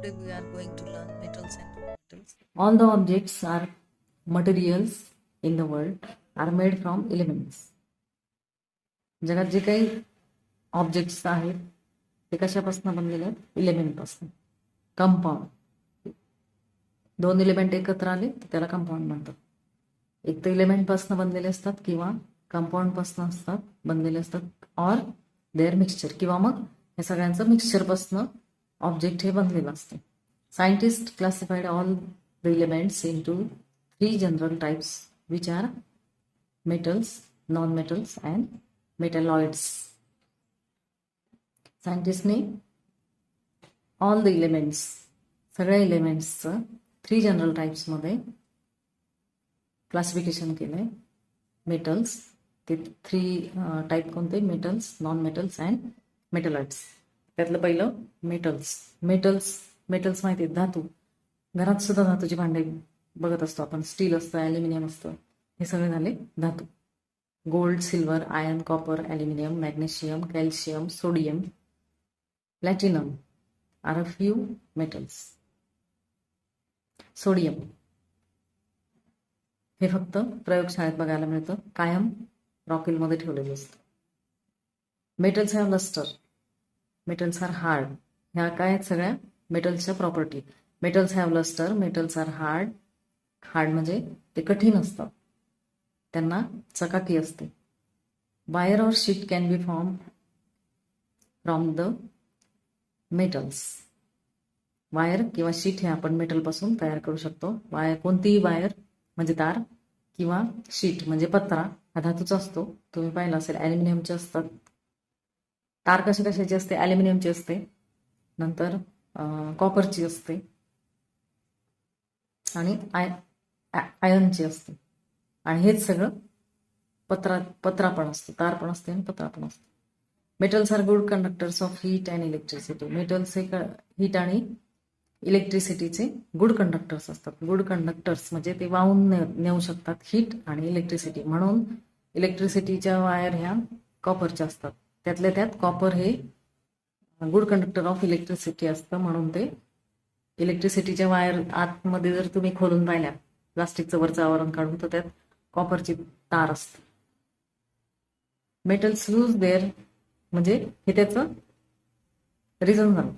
Today we are going to learn metals and non-metals. All the objects are materials in the world are made from elements. जगात जे काही objects आहेत ते कशापासून बनलेले आहेत? इलेमेंटपासून. कंपाऊंड. दोन इलेमेंट एकत्र आले तर त्याला कंपाऊंड म्हणतात. एक तर इलेमेंटपासून बनलेले असतात किंवा कंपाऊंडपासून असतात बनलेले असतात ऑर देअर मिक्सचर किंवा मग हे सगळ्यांचं मिक्सचरपासून ऑब्जेक्ट हे बनलेलं असतं. Scientists classified all the elements into three general types, which are metals, non-metals, and metalloids. Scientists ने all the elements, सगळ्या एलिमेंट्सचं थ्री जनरल टाइप्समध्ये क्लासिफिकेशन केलंय. मेटल्स ते थ्री टाईप कोणते? Metals, non metals and metalloids. त्यातलं पहिलं मेटल्स. मेटल्स माहिती आहेत, धातू. घरात सुद्धा धातूची भांडे बघत असतो आपण. स्टील असतं, ॲल्युमिनियम असतं, हे सगळे झाले धातू. Gold, silver, iron, copper, aluminium, magnesium, calcium, sodium, platinum are a few metals. Sodium हे फक्त प्रयोगशाळेत बघायला मिळतं, कायम रॉकेलमध्ये ठेवलेलं असतं. Metals have lustre. Metals are hard. ह्या काय आहेत सगळ्या मेटल्सच्या प्रॉपर्टी. Metals have lustre, metals are hard. Hard म्हणजे ते कठीण असतात, त्यांना चकाकी असते. Wire or sheet can be form from the metals. Wire किंवा शीट हे आपण मेटलपासून तयार करू शकतो. वायर कोणतीही वायर म्हणजे तार किंवा शीट म्हणजे पत्रा हा धातूचा असतो. तुम्ही पाहिलं असेल ॲल्युमिनियमचे असतात. तार कशाची असते? ॲल्युमिनियमची असते, नंतर कॉपरची असते आणि आयर्नची असते. आणि हेच सगळं पत्रा पण असतं, तार पण असते आणि पत्रा पण असतं. Metals are good conductors of heat and electricity. Metals हे हीट आणि इलेक्ट्रिसिटीचे गुड कंडक्टर्स असतात. गुड कंडक्टर्स म्हणजे ते वाहून नेऊ शकतात हीट आणि इलेक्ट्रिसिटी. म्हणून इलेक्ट्रिसिटीच्या वायर ह्या कॉपरच्या असतात. त्यातल्या त्यात कॉपर हे गुड कंडक्टर ऑफ इलेक्ट्रिसिटी असतं. म्हणून ते इलेक्ट्रिसिटीच्या वायर आतमध्ये जर तुम्ही खोलून पाहिल्या, प्लास्टिकचं वरचं आवरण काढून, तर त्यात कॉपरची तार असते. मेटल्स लूज देअर म्हणजे हे त्याचं रिझन झालं.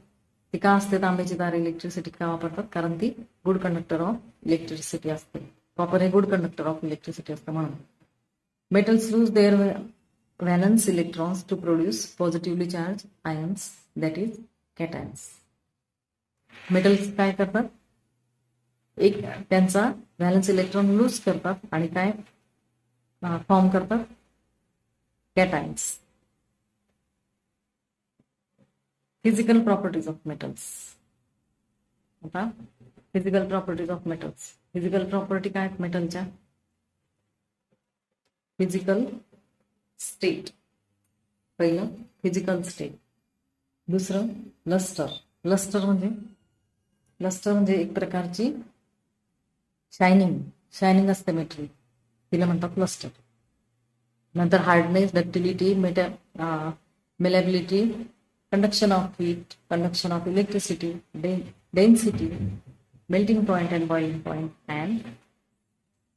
ते का असते तांब्याची तार इलेक्ट्रिसिटी का वापरतात? कारण ती गुड कंडक्टर ऑफ इलेक्ट्रिसिटी असते. कॉपर हे गुड कंडक्टर ऑफ इलेक्ट्रिसिटी असतं म्हणून. Metals lose their valence electrons to produce positively charge ions, that is cations. Metals काय करतात? एक त्यांचा व्हॅलन्स इलेक्ट्रॉन लूज करतात आणि काय फॉर्म करतात? Cations. Physical properties of metals. आता physical properties of metals. Physical property काय आहेत मेटलच्या? Physical state. पहिलं फिजिकल स्टेट. दुसरं लस्टर. लस्टर म्हणजे एक प्रकारची शायनिंग असते मेटल, तिला म्हणतात लस्टर. नंतर hardness, ductility, malleability, conduction of heat, conduction of electricity, density, melting point and boiling point and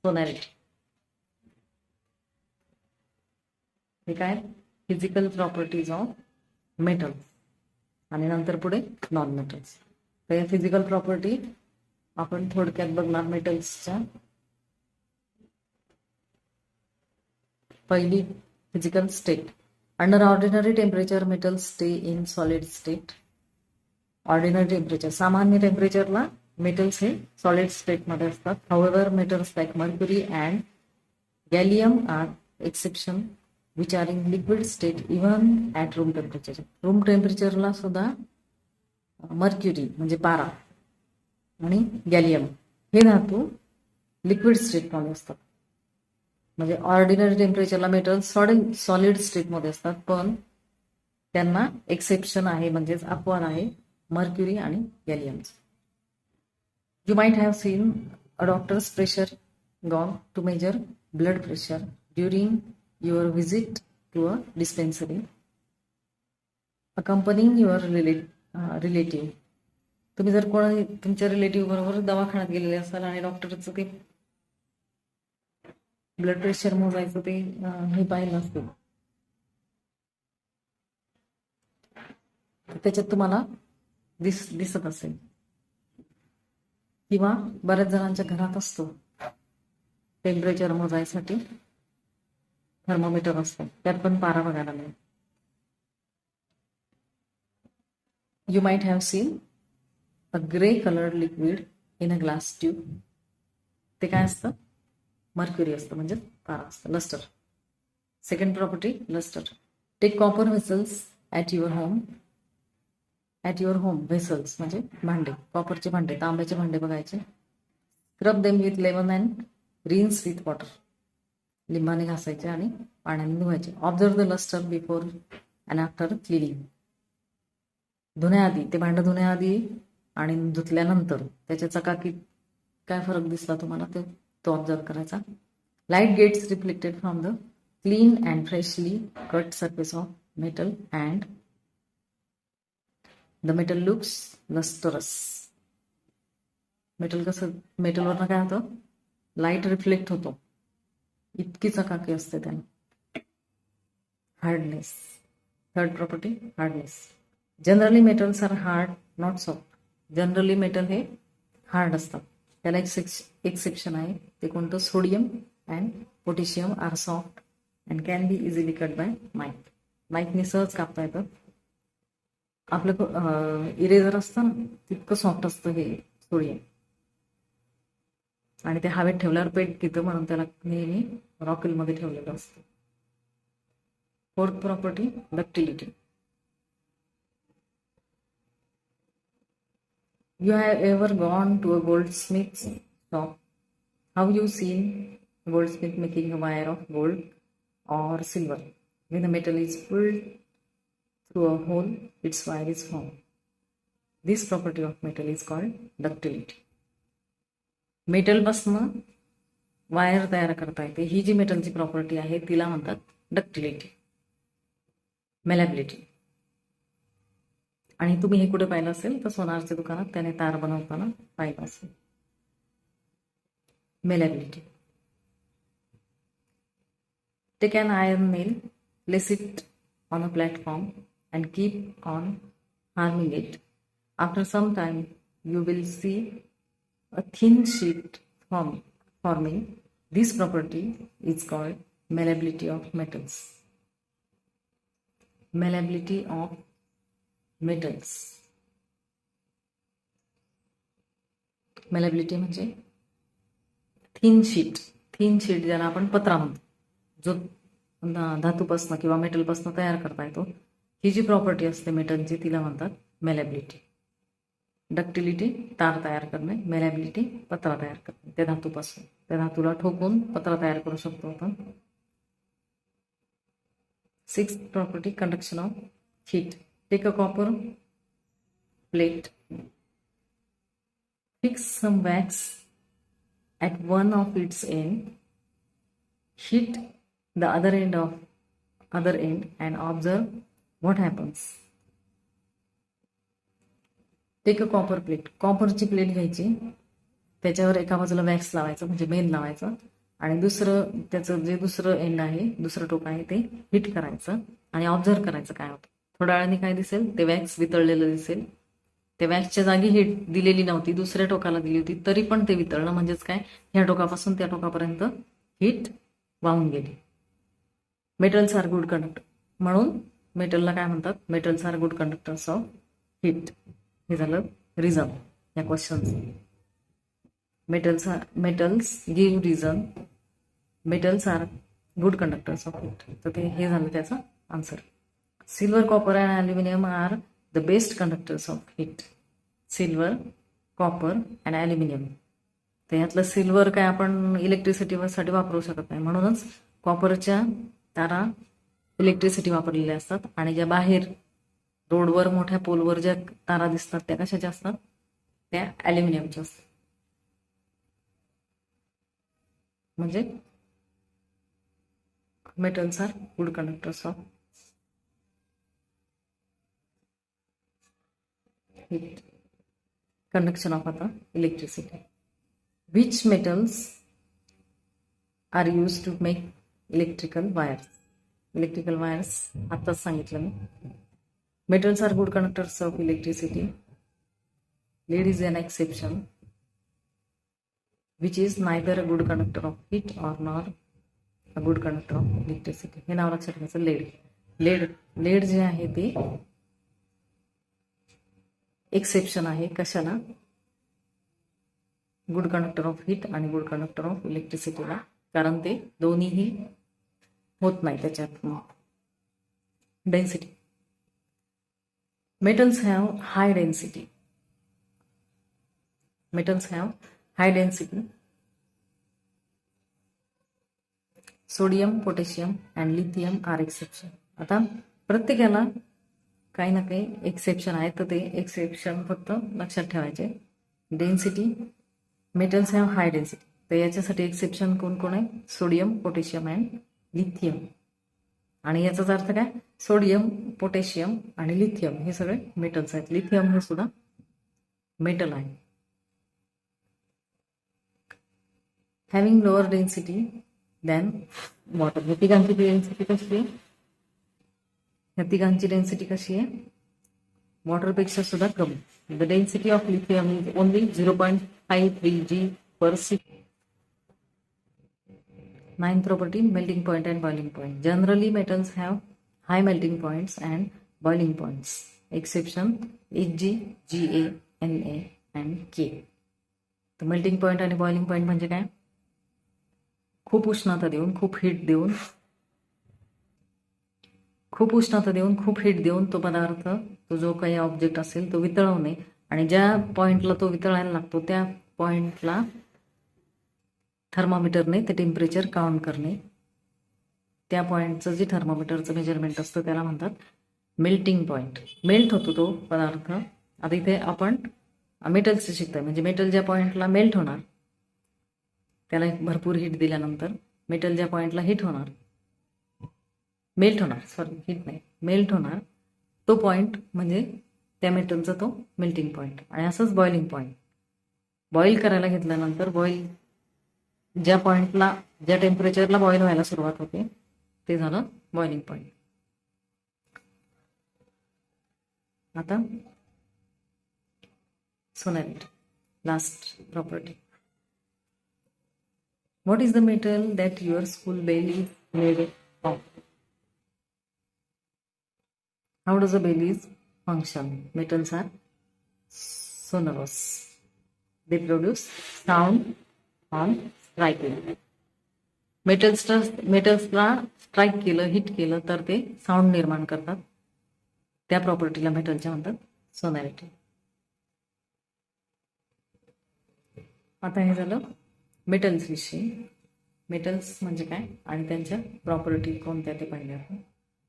sonority. हे काय फिजिकल प्रॉपर्टीज ऑफ मेटल. आणि नंतर पुढे नॉन मेटल्स. तर या फिजिकल प्रॉपर्टी आपण थोडक्यात बघणार मेटल्सच्या. पहिली physical state. Under ordinary temperature metals stay in solid state. Ordinary temperature, सामान्य टेम्परेचरला मेटल्स हे सॉलिड स्टेटमध्ये असतात. However metals like mercury and gallium are exception which are in liquid state even at room temperature. Room टेम्परेचरला सुद्धा mercury म्हणजे पारा आणि गॅलियम हे धातू लिक्विड स्टेटमध्ये असतात. म्हणजे ऑर्डिनरी टेम्परेचरला मेटल सॉलिड स्टेटमध्ये असतात, पण त्यांना एक्सेप्शन आहे, म्हणजेच अपवाद आहे मर्क्युरी आणि गॅलियमचं. You might have seen a doctor's pressure gone to measure blood pressure during your visit to a dispensary, accompanying your relative. तुम्ही जर कोणी तुमच्या रिलेटिव्ह बरोबर दवाखान्यात गेलेले असाल आणि डॉक्टरचं ते ब्लड प्रेशर मोजायचं ते हे पाहिलं असतं, त्याच्यात तुम्हाला दिसत असेल, किंवा बऱ्याच जणांच्या घरात असतो टेम्परेचर मोजायसाठी थर्मोमीटर असतो, त्यात पण पारा बघायला मिळेल. You might have seen a gray colored liquid in a glass tube. ते काय असतं? मर्क्युरी असतं, म्हणजे पारा असतं, lustre. Second property, lustre. Take copper vessels at your home. At your home vessels म्हणजे भांडे, कॉपरचे भांडे, तांब्याचे भांडे बघायचे. Scrub them with lemon and rinse with water. लिंबाने घासायचे आणि पाण्याने धुवायचे. Observe the lustre before and after cleaning. धुण्याआधी, ते भांडं धुण्याआधी आणि धुतल्यानंतर त्याच्या चकाकीत काय फरक दिसला तुम्हाला तो ऑब्झर्व करायचा. Light gets reflected from the clean and freshly cut surface of metal and the metal looks lustrous. मेटलवरनं काय होतं? लाईट रिफ्लेक्ट होतो, इतकी चकाकी असते त्यानं. Hardness. Third property, hardness. Generally metals are hard not soft. Generally metal हे hard असतात, त्याला एक सेक्शन आहे, ते कोणतं? Sodium and potassium are soft and can be easily cut by knife. नाईफने सहज कापता येतं. आपलं इरेझर असतं ना, तितकं सॉफ्ट असतं हे सोडियम, आणि ते हवेत ठेवल्यावर पेट घेतं, म्हणून त्याला नेहमी रॉकेलमध्ये ठेवलेलं असतं. Fourth property, ductility. You have ever gone to a goldsmith's shop? Have you seen a goldsmith making a wire of gold or silver? When the metal is pulled through a hole, its wire is formed. This property of metal is called ductility. मेटलपासून wire तयार करता येते, ही जी मेटलची property आहे तिला म्हणतात ductility, मेलॅबिलिटी. आणि तुम्ही हे कुठे पाहिलं असेल तर सोनारच्या दुकानात त्याने तार बनवताना पाहिलं असेल. Malleability. Take an iron nail, place it on a platform and keep on hammering it. After some time you will see a thin sheet forming. This property is called malleability of metals. Malleability of metals. मेलॅबिलिटी म्हणजे thin sheet ज्याला आपण पत्रा म्हणतो, जो धातूपासून किंवा मेटलपासून तयार करता येतो, ही जी प्रॉपर्टी असते मेटलची तिला म्हणतात मेलॅबिलिटी. डक्टिलिटी तार तयार करणे, मेलॅबिलिटी पत्रा तयार करणे त्या धातूपासून. त्या धातूला ठोकून पत्रा तयार करू शकतो आपण. Sixth property, conduction of heat. Take a copper plate, fix some wax at one of its end, hit the other end and observe what happens. Take a copper plate. कॉपरची प्लेट घ्यायची, त्याच्यावर एका बाजूला वॅक्स लावायचं म्हणजे main लावायचं, आणि त्याचं जे दुसरं एंड आहे, दुसरं टोक आहे, ते हिट करायचं आणि ऑब्झर्व करायचं काय होतं. थोड्या वेळाने काय दिसेल, ते वॅक्स वितळलेलं दिसेल. त्या वॅक्सच्या जागी हिट दिलेली नव्हती, दुसऱ्या टोकाला दिली होती, तरी पण ते वितळणं, म्हणजेच काय, ह्या टोकापासून त्या टोकापर्यंत हिट वाहून गेली. Metals are good conductor. म्हणून मेटलला काय म्हणतात? Metals are good conductors of heat. हे झालं रिझन या क्वेश्चनचं. Metals give reason. Metals are good conductors of heat. तर ते हे झालं त्याचं answer. Silver, copper and aluminium are the best conductors of heat. Silver, copper and aluminium. तर यातलं सिल्वर काय आपण इलेक्ट्रिसिटीसाठी वापरू शकत नाही, म्हणूनच कॉपरच्या तारा इलेक्ट्रिसिटी वापरलेल्या असतात, आणि ज्या बाहेर रोडवर मोठ्या पोलवर ज्या तारा दिसतात त्या कशाच्या असतात? त्या ॲल्युमिनियमच्या असतात. म्हणजे metals are good conductors of heat. conduction of आता electricity. Which metals are used to make electrical wires? Electrical wires आताच सांगितलं मी. Metals are good conductors of electricity. Lead is an exception, which is neither a good conductor of heat or nor a good conductor of electricity. हे नाव लक्षात घ्यायचं. Laid जे आहे ते exception आहे कशाला? गुड कंडक्टर ऑफ हीट आणि good conductor of इलेक्ट्रिसिटीला, कारण ते दोन्हीही होत नाही त्याच्यात density. Metals have high density. Sodium, potassium and lithium are exception. आता प्रत्येकाला काही ना काही एक्सेप्शन आहे, तर ते एक्सेप्शन फक्त लक्षात ठेवायचे. Density, metals have high density, तर याच्यासाठी एक्सेप्शन कोण कोण आहे? Sodium, potassium and lithium. आणि याचाच अर्थ काय? सोडियम, पोटॅशियम आणि लिथियम हे सगळे मेटल्स आहेत. लिथियम हे सुद्धा मेटल आहे. Having lower density than water. या तिघांची डेन्सिटी कशी आहे? डेन्सिटी कशी आहे? वॉटरपेक्षा सुद्धा कमी. The density of lithium is only 0.53 g/c. Ninth property, melting point and boiling point. Generally, metals have high melting points and boiling points. Exception Hg, Ga, Na and K. तर melting point आणि boiling point म्हणजे काय? खूप उष्णता देऊन, खूप heat देऊन तो पदार्थ, तो जो काही ऑब्जेक्ट असेल तो वितळवणे, आणि ज्या पॉइंटला तो वितळायला लागतो त्या पॉइंटला थर्मामीटरने ते टेम्परेचर काउंट करणे. त्या पॉइंटचं जे थर्मामीटरचं मेजरमेंट असतं त्याला म्हणतात मेल्टिंग पॉइंट. मेल्ट होतो तो पदार्थ. आता इथे आपण मेटल्सचे शिकतोय, म्हणजे मेटल ज्या पॉइंटला मेल्ट होणार त्याला भरपूर हीट दिल्यानंतर मेटल ज्या पॉइंटला मेल्ट होणार तो पॉइंट म्हणजे त्या मेटलचा तो मेल्टिंग पॉइंट. आणि असंच बॉइलिंग पॉइंट. बॉईल करायला घेतल्यानंतर ज्या पॉइंटला, ज्या टेम्परेचरला बॉईल व्हायला सुरुवात होते ते झालं बॉइलिंग पॉइंट. आता sonority, last property. What is the metal that your school bell is made of? How does a bell is function? Metals are sonorous. They produce sound on striking. मेटल्सला strike केलं, hit केलं तर ते sound निर्माण करतात. त्या प्रॉपर्टीला मेटलच्या म्हणतात सोनॅरिटी. आता हे झालं मेटल्स विषयी. मेटल्स म्हणजे काय आणि त्यांच्या प्रॉपर्टी कोणत्या ते पाहिले आपण.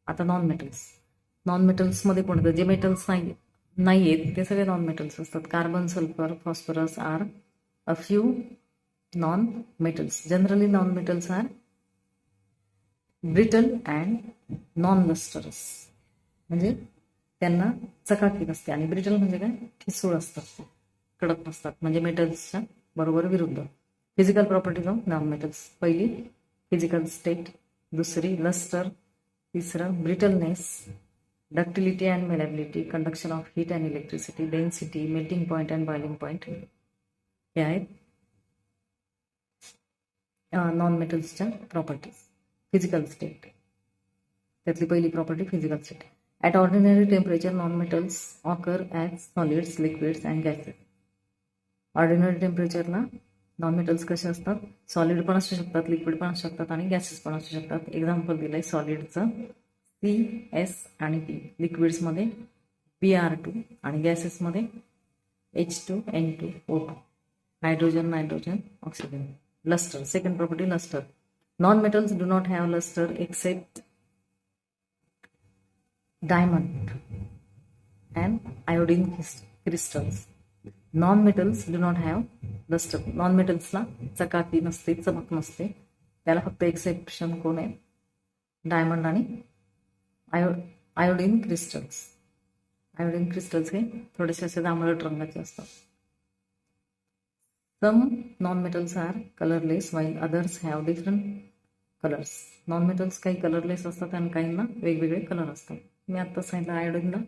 आता नॉन मेटल्समध्ये कोणतं? जे मेटल्स नाही आहेत ते सगळे नॉन मेटल्स असतात. Carbon, sulphur, phosphorus are a few non metals. Generally non metals are brittle and non lustrous, म्हणजे त्यांना चकाकी नसते. आणि ब्रिटल म्हणजे काय? ठिसूळ असतात, कडक नसतात, म्हणजे मेटल्सच्या बरोबर विरुद्ध. Physical properties of non metals. पहिली फिजिकल स्टेट, दुसरी लस्टर, तिसरं brittleness, ductility and malleability, conduction of heat and electricity, density, melting point and boiling point. हे आहेत नॉन मेटल्सच्या प्रॉपर्टीज. फिजिकल स्टेट, त्यातली पहिली property physical state. At ordinary temperature non metals occur as solids, liquids and gases. Ordinary टेम्परेचरला non metals कसे असतात? Solid पण असू शकतात, लिक्विड पण असू शकतात आणि गॅसेस पण असू शकतात. एक्झाम्पल दिलंय सॉलिडचं CS आणि P, लिक्विड्समध्ये Br2 आणि गॅसेसमध्ये H2N2O2, nitrogen, oxygen. Lustre, second property lustre. Non metals do not have lustre except diamond and iodine crystals. Non metals do not have lustre. Non मेटल्सला चकाकी नसते, चमक नसते, त्याला फक्त एक्सेप्शन कोण आहे? डायमंड आणि आयोडीन क्रिस्टल्स. आयोडीन क्रिस्टल्स हे थोडेसे असे जांभळट रंगाचे असतात. Some non-metals are colorless while others have different colors. Non-metals काही कलरलेस असतात आणि काहींना वेगवेगळे कलर असतात. मी आता सांगितलं आयोडीनला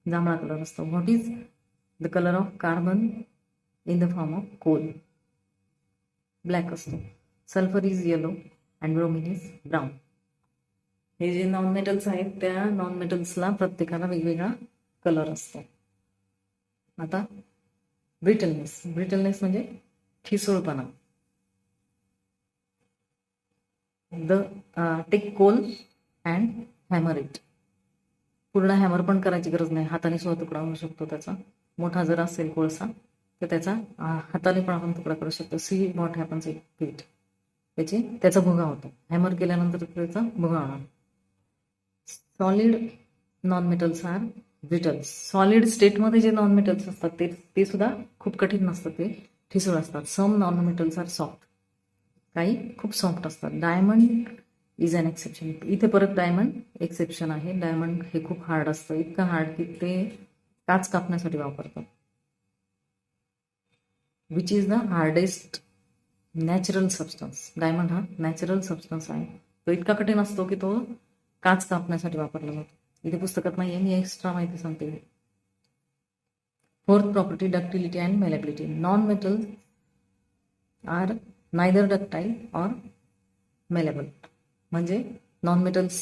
जांभळा कलर असतो. What is the colour of carbon in the form of coal? Black असतो. Sulphur is yellow and bromine is brown. हे जे नॉन मेटल्स आहेत त्या नॉन मेटल्सला प्रत्येकाला वेगवेगळा कलर असतो. आता ब्रिटलनेस. ब्रिटलनेस म्हणजे ठिसूळपणा. Take coal and hammer it. पूर्ण हॅमर पण करायची गरज नाही, हाताने सुद्धा तुकडा होऊ शकतो त्याचा. मोठा जर असेल कोळसा तर त्याचा हाताने पण आपण तुकडा करू शकतो. See what happens it. त्याचा भुगा होतो. हॅमर केल्यानंतर त्याचा भुगा होणार. Solid non metals are brittles. Solid स्टेटमध्ये जे नॉन मेटल्स असतात ते सुद्धा खूप कठीण नसतात, ते ठिसूळ असतात. Some non metals are soft. काही खूप सॉफ्ट असतात. Diamond is an exception. इथे परत डायमंड एक्सेप्शन आहे. डायमंड हे खूप हार्ड असतं, इतकं हार्ड की ते काच कापण्यासाठी वापरतात. Which is the hardest natural substance. Diamond हा नॅचरल सबस्टन्स आहे. तो इतका कठीण असतो की तो काच कापण्यासाठी वापरला जातो. इथे पुस्तकात नाही आहे, मी एक्स्ट्रा माहिती सांगते. Fourth property ductility and malleability. Non metal are neither ductile or malleable. म्हणजे नॉन मेटल्स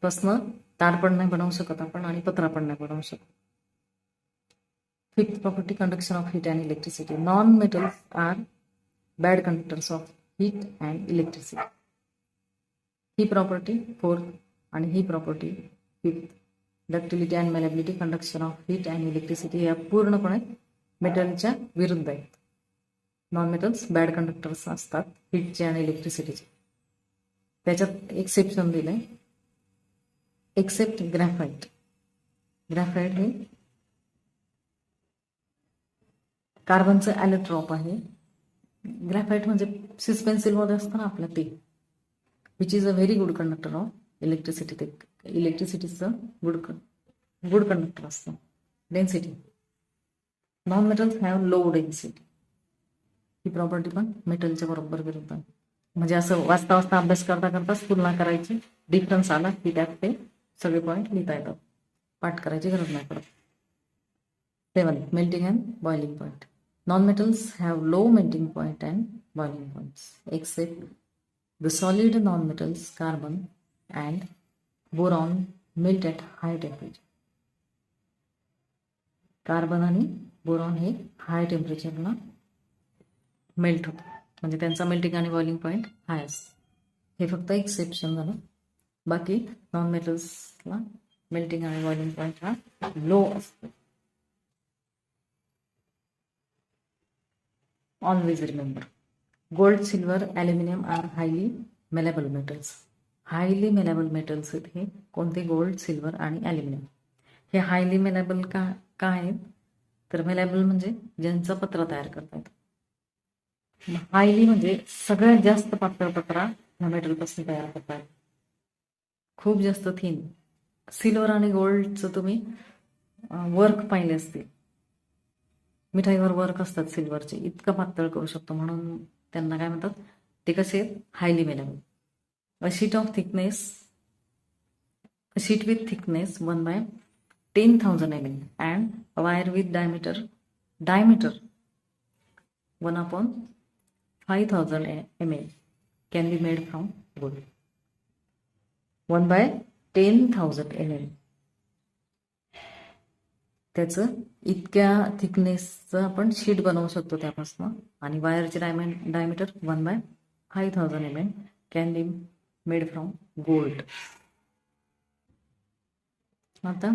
पासनं तार पण नाही बनवू शकत आपण आणि पत्रा पण नाही बनवू शकत. Fifth property conduction of heat and electricity. Non metals are bad conductors of heat and electricity. ही प्रॉपर्टी फोर्थ आणि ही property fifth. Ductility and malleability, conduction of heat and electricity या पूर्णपणे मेटलच्या विरुद्ध आहेत. नॉन मेटल्स बॅड कंडक्टर्स असतात हीटचे आणि इलेक्ट्रिसिटीचे. त्याच्यात एक्सेप्शन दिलंय. Accept graphite. ग्रॅफाईट हे कार्बनचं ॲलोट्रॉप आहे. ग्रॅफाईट म्हणजे सिस पेन्सिलमध्ये असतं ना आपल्या ते. Which is a very good conductor of electricity. ते इलेक्ट्रिसिटीचं गुड कंडक्टर असतं. Density. Non metals have low density. He property पण मेटलच्या बरोबर विरुद्ध आहे. म्हणजे असं वाचता वाचता अभ्यास करता करताच तुलना करायची. डिफरन्स आला की त्यात ते सगळे पॉईंट लिहिता येतात. पाठ करायची गरज नाही पडत. 7. Melting and boiling point. Non metals have low melting point and boiling points except the solid non metals carbon and boron melt at high temperature. Carbon आणि बोरॉन हे हाय टेम्परेचरला मेल्ट होतं, म्हणजे त्यांचा मेल्टिंग आणि बॉइलिंग पॉईंट हाय असतं. हे फक्त exception झालं. बाकी नॉन मेटल्सला मेल्टिंग आणि बॉइलिंग पॉईंट हा लो असतो. Always remember, gold, silver, aluminium are highly malleable metals. Highly malleable metals हे कोणते? गोल्ड, सिल्वर आणि ॲल्युमिनियम. हे हायली मेलेबल का आहेत? तर मेलेबल म्हणजे ज्यांचा पत्रा तयार करता येतो. हायली म्हणजे सगळ्यात जास्त पातळ पत्रा ह्या मेटलपासून तयार करतात, खूप जास्त थिन. सिल्वर आणि गोल्डचं तुम्ही वर्क पाहिले असतील, मिठाईवर वर्क असतात सिल्वरचे, इतकं पातळ करू शकतो, म्हणून त्यांना काय म्हणतात? ते कसे? Highly malleable. A sheet of thickness, a sheet with thickness 1/10,000 mm and a wire with diameter 1/5000 mm can be made from wood. 1/10,000 mm त्याचं इतक्या थिकनेसचं आपण शीट बनवू शकतो त्यापासून, आणि वायरचे diameter 1/5000 mm can be made from gold. आता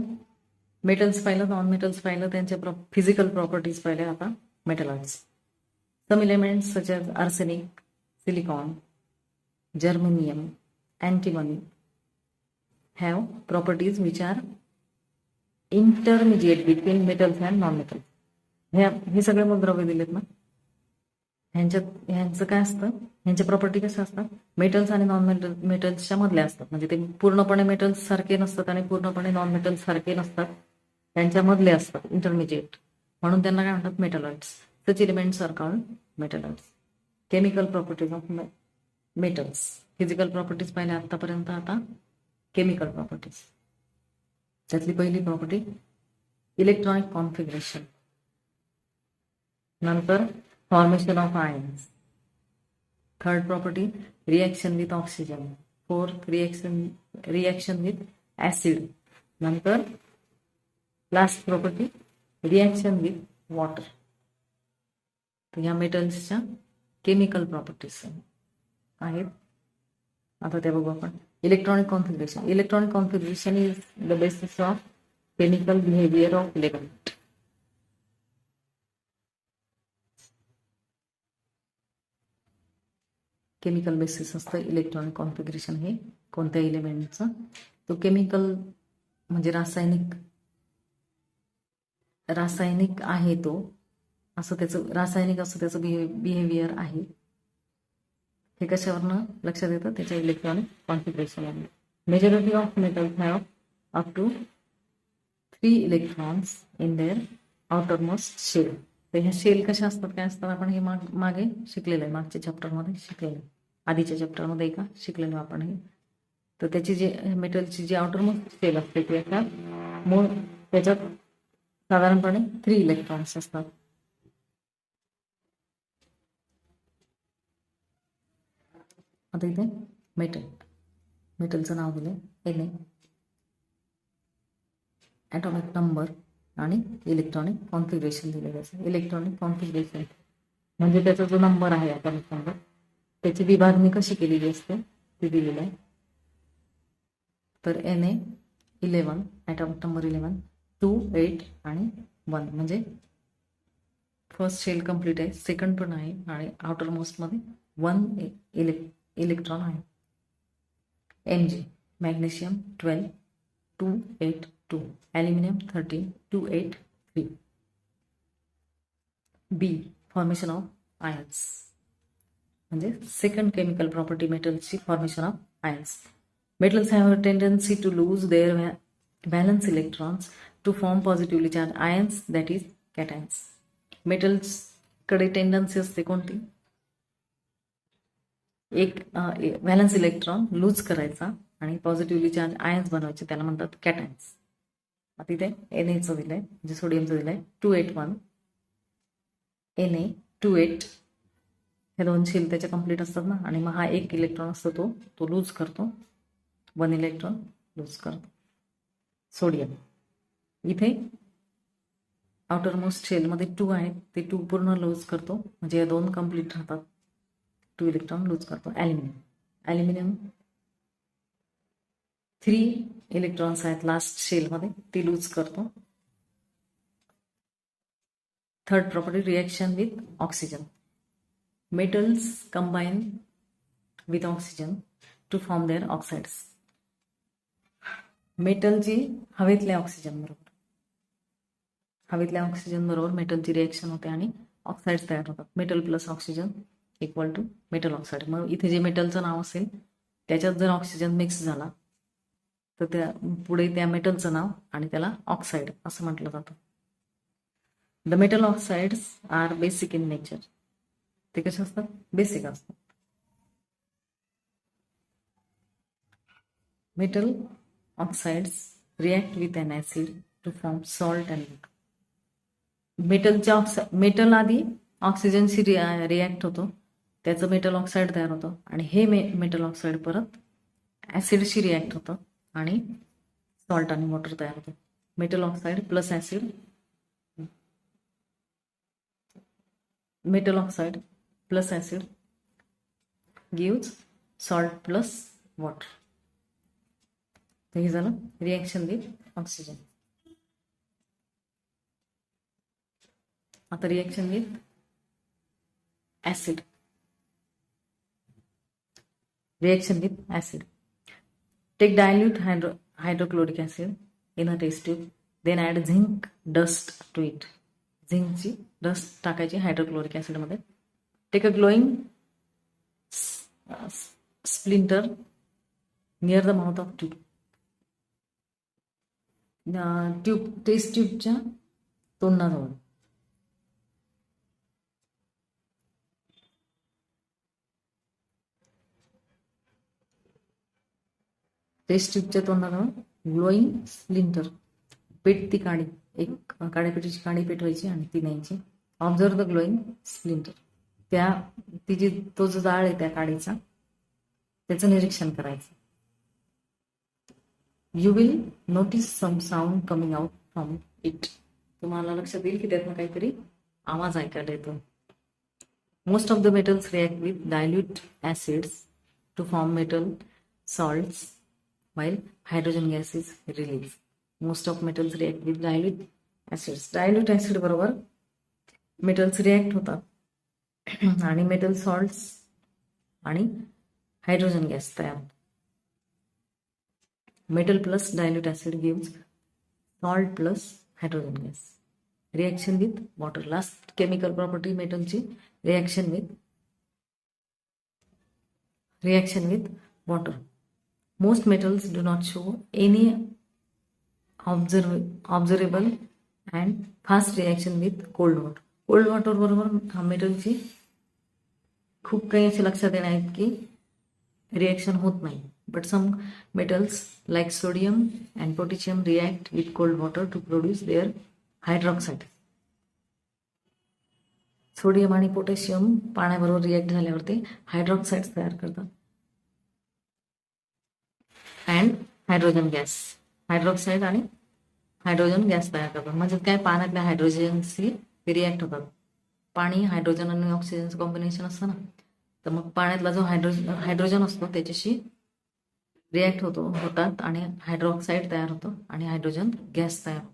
metals पाहिलं, नॉन मेटल्स पाहिलं, त्यांच्या फिजिकल प्रॉपर्टीज पाहिल्या. आता metalloids. Some elements such as arsenic, silicon, germanium, antimony have properties which are intermediate between metals and non metals. हे सगळे मूलद्रव्य दिलेत ना, ह्यांचं काय असतं? ह्यांच्या प्रॉपर्टी कशा असतात? मेटल्स आणि नॉन मेटल्सच्या मधल्या असतात, म्हणजे ते पूर्णपणे मेटल्स सारखे नसतात आणि पूर्णपणे नॉन मेटल्स सारखे नसतात, त्यांच्या मधले असतात, इंटरमिजिएट, म्हणून त्यांना काय म्हणतात? Metalloids. Such elements are called metalloids. Chemical properties of metals. Physical properties पाहिल्या आतापर्यंत. आता केमिकल प्रॉपर्टीज. त्यातली पहिली प्रॉपर्टी इलेक्ट्रॉनिक कॉन्फिगरेशन. नंतर formation of ions. Third property reaction with oxygen. Fourth reaction with acid. नंतर last property reaction with water. तर ह्या मेटल्सच्या chemical properties आहेत. आता त्या बघू आपण. Electronic configuration. Electronic configuration is the basis of chemical behaviour of element. Chemical basis असतं electronic configuration हे कोणत्या एलिमेंटचं. तो केमिकल म्हणजे रासायनिक आहे तो, असं त्याचं रासायनिक असं त्याचं बिहेवियर आहे. हे कशावरनं लक्षात येतं? त्याच्या electronic configuration. Majority of metals have up to 3 electrons in their outermost shell. तर ह्या शेल कशा असतात, काय असतात, आपण हे मागे शिकलेलं आहे, मागच्या चॅप्टरमध्ये शिकलेलं आहे, आधीच्या चॅप्टरमध्ये एका शिकलेलो आपण हे. तर त्याची जी मेटलची जी आउटरमोस्ट शेल असते त्याच्यात साधारणपणे 3 इलेक्ट्रॉन्स असतात. आता इथे मेटलचं नाव दिलं Na, ॲटॉमिक नंबर आणि इलेक्ट्रॉनिक कॉन्फिगरेशन दिलेलं आहे. इलेक्ट्रॉनिक कॉन्फिगरेशन म्हणजे त्याचा जो नंबर आहे ॲटॉमिक नंबर, त्याची विभागणी कशी केलेली असते ती दिलेली आहे. तर Na11 ॲटॉमिक नंबर 11, 2, 8 आणि 1 म्हणजे फर्स्ट शेल कम्प्लीट आहे, सेकंड पण आहे आणि आउटर मोस्ट मध्ये 1 इलेक्ट्रॉन आहे. Mg magnesium 12, 282, aluminium 13, 283. B formation of ions म्हणजे सेकंड केमिकल प्रॉपर्टी मेटल्सची formation of ions. Metals have a tendency to lose their valence electrons to form positively charged ions, that is cations. Metals कडे tendency असते कोणती? एक valence electron lose करायचा आणि positively charge ions बनवायचे, त्याला म्हणतात कॅटायन्स. आता इथे Na दिलंय म्हणजे सोडियमचं दिलंय 281, Na28. हे 2 शेल त्याच्या कम्प्लीट असतात ना, आणि मग हा 1 इलेक्ट्रॉन असतो तो लूज करतो, 1 इलेक्ट्रॉन लूज करतो सोडियम. इथे आउटर मोस्ट शेलमध्ये 2 आहेत, ते 2 पूर्ण लूज करतो म्हणजे या 2 कम्प्लीट राहतात, 2 इलेक्ट्रॉन लूज करतो. ॲल्युमिनियम 3 इलेक्ट्रॉन्स आहेत लास्ट शेलमध्ये, ते लूज करतो. Third property reaction with oxygen. Metals combine with oxygen to form their oxides. मेटलची हवेतल्या ऑक्सिजन बरोबर मेटलची रिएक्शन होते आणि ऑक्साइड्स तयार होतात. Metal plus oxygen equal to metal oxide. मग इथे जे मेटलचं नाव असेल त्याच्यात जर ऑक्सिजन मिक्स झाला तर त्या पुढे त्या मेटलचं नाव आणि त्याला ऑक्साइड असं म्हटलं जातं. The metal oxides are basic in nature. ते कसे असतात? बेसिक असतात. Metal oxides react with an acid to form salt and water. Metal आधी ऑक्सिजनशी रिॲक्ट होतो, त्याचं मेटल ऑक्साइड तयार होतं आणि हे मेटल ऑक्साइड परत ऍसिडशी रिॲक्ट होतं आणि सॉल्ट आणि वॉटर तयार होतं. Metal oxide plus acid, metal oxide plus acid gives salt plus water. हे झालं रिॲक्शन विथ ऑक्सिजन. आता reaction with acid. Reaction with acid. Take dilute hydrochloric acid in a test tube, then add zinc dust to it. Zinc ची dust टाकायची hydrochloric acid मध्ये. Take a glowing splinter near the mouth of tube. Test ट्यूबच्या तोंडाजवळ test ट्यूबच्या तोंडाजवळ glowing splinter, पेटती काडी, एक काड्यापेटीची काडी पेटवायची आणि ती न्यायची. ऑब्झर्व द ग्लोईंग स्प्लिंटर, त्या तिची तो जो जाळ आहे त्या काडीचा त्याचं निरीक्षण करायचं. You will notice some sound coming out from it, तुम्हाला लक्षात येईल की त्यातनं काहीतरी आवाज ऐकायला येतो. Most of the metals react with dilute acids to form metal salts while hydrogen gas is released. Most of metals react with dilute acids. Dilute acid बरोबर metals react होतात आणि metal salts आणि hydrogen gas तयार होतात. Metal plus dilute acid gives salt plus hydrogen gas. Reaction with water. Last chemical property metal ची reaction with water. Most metals do not show any observable and fast reaction with cold water. Cold water बरोबर हा मेटलची खूप काही असे लक्षात येणार आहेत की रिॲक्शन होत नाही. But some metals like sodium and potassium react with cold water to produce their hydroxide. Sodium आणि पोटॅशियम पाण्याबरोबर रिॲक्ट झाल्यावर ते हायड्रॉक्साईड तयार करतात. अँड हायड्रोजन गॅस, हायड्रॉक्साईड आणि हायड्रोजन गॅस तयार करतात. म्हणजे काय, पाण्यातल्या हायड्रोजनशी रिॲक्ट होतात. पाणी हायड्रोजन आणि ऑक्सिजनचं कॉम्बिनेशन असतं ना, तर मग पाण्यातला जो हायड्रोजन असतो त्याच्याशी रिॲक्ट होतात आणि हायड्रॉक्साईड तयार होतो आणि हायड्रोजन गॅस तयार होतो.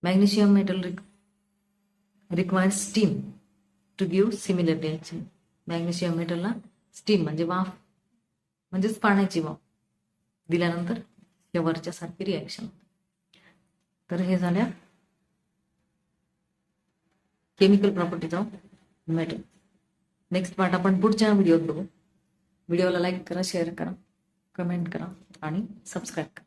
Magnesium metal required steam to give similar reaction. Magnesium मेटलला स्टीम म्हणजे वाफ, म्हणजेच पाण्याची वाफ दिल्यानंतर वरच्या सारखी रिॲक्शन. तर हे झाल्या chemical properties of metal. Next part आपण पुढच्या व्हिडिओत बघू. व्हिडिओला लाईक करा, शेअर करा, कमेंट करा आणि सबस्क्राईब करा.